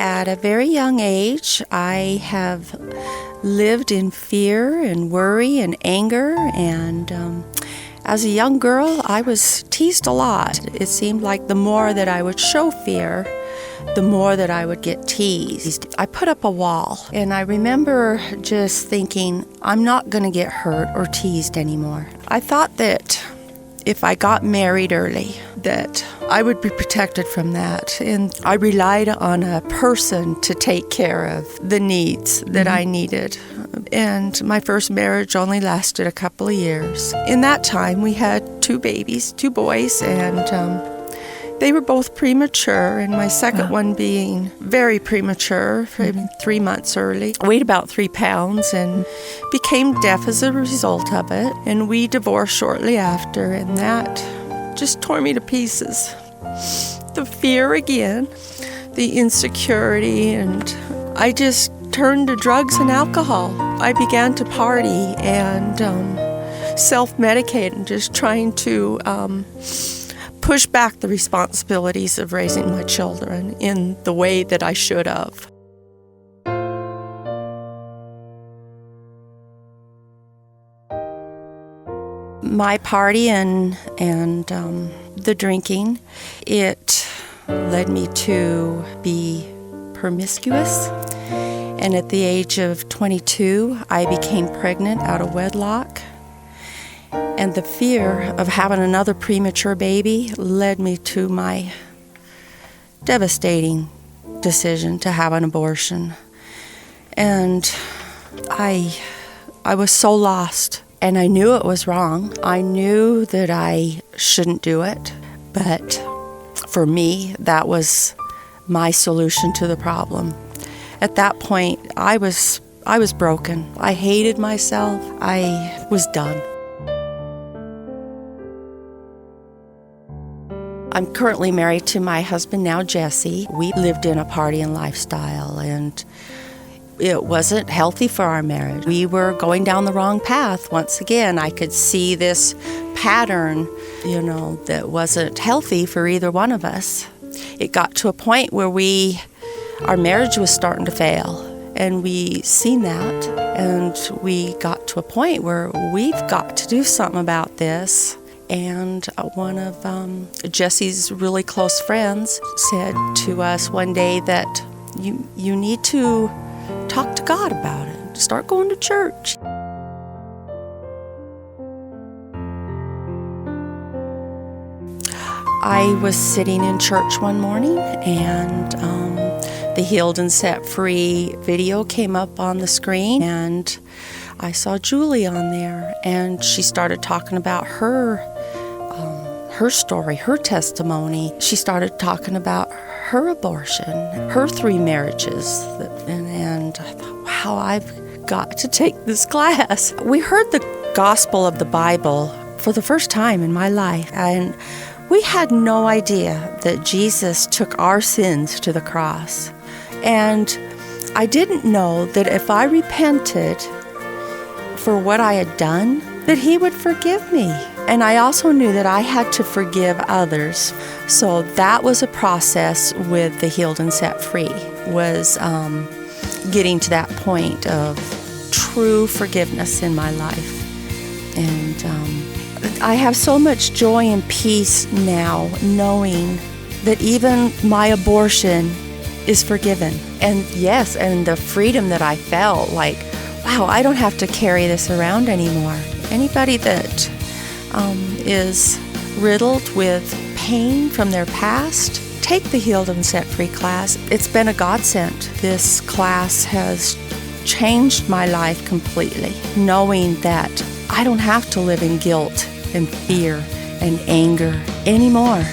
At a very young age, I have lived in fear and worry and anger, and as a young girl, I was teased a lot. It seemed like the more that I would show fear, the more that I would get teased. I put up a wall, and I remember just thinking, I'm not going to get hurt or teased anymore. I thought that if I got married early, that I would be protected from that. And I relied on a person to take care of the needs that I needed. And my first marriage only lasted a couple of years. In that time, we had 2 babies, 2 boys, and they were both premature, and my second one being very premature, 3 months early. Weighed about 3 pounds and became deaf as a result of it. And we divorced shortly after, and that just tore me to pieces. The fear again, the insecurity, and I just turned to drugs and alcohol. I began to party and self-medicate and just trying to push back the responsibilities of raising my children in the way that I should have. My party and the drinking, it led me to be promiscuous. And at the age of 22, I became pregnant out of wedlock. And the fear of having another premature baby led me to my devastating decision to have an abortion. And I was so lost, and I knew it was wrong. I knew that I shouldn't do it, but for me, that was my solution to the problem. At that point, I was broken. I hated myself. I was done. I'm currently married to my husband now, Jesse. We lived in a partying lifestyle, and it wasn't healthy for our marriage. We were going down the wrong path. Once again, I could see this pattern, that wasn't healthy for either one of us. It got to a point where our marriage was starting to fail, and we seen that, and we got to a point where we've got to do something about this. And one of Jesse's really close friends said to us one day that you need to talk to God about it. Start going to church. I was sitting in church one morning, and the Healed and Set Free video came up on the screen, and I saw Julie on there, and she started talking about her story, her testimony. She started talking about her abortion, her 3 marriages, and I thought, wow, I've got to take this class. We heard the gospel of the Bible for the first time in my life, and we had no idea that Jesus took our sins to the cross. And I didn't know that if I repented for what I had done, that He would forgive me. And I also knew that I had to forgive others. So that was a process with the Healed and Set Free, was getting to that point of true forgiveness in my life. And I have so much joy and peace now knowing that even my abortion is forgiven. And yes, and the freedom that I felt, like, wow, I don't have to carry this around anymore. Anybody that is riddled with pain from their past, take the Healed and Set Free class. It's been a godsend. This class has changed my life completely, knowing that I don't have to live in guilt and fear and anger anymore.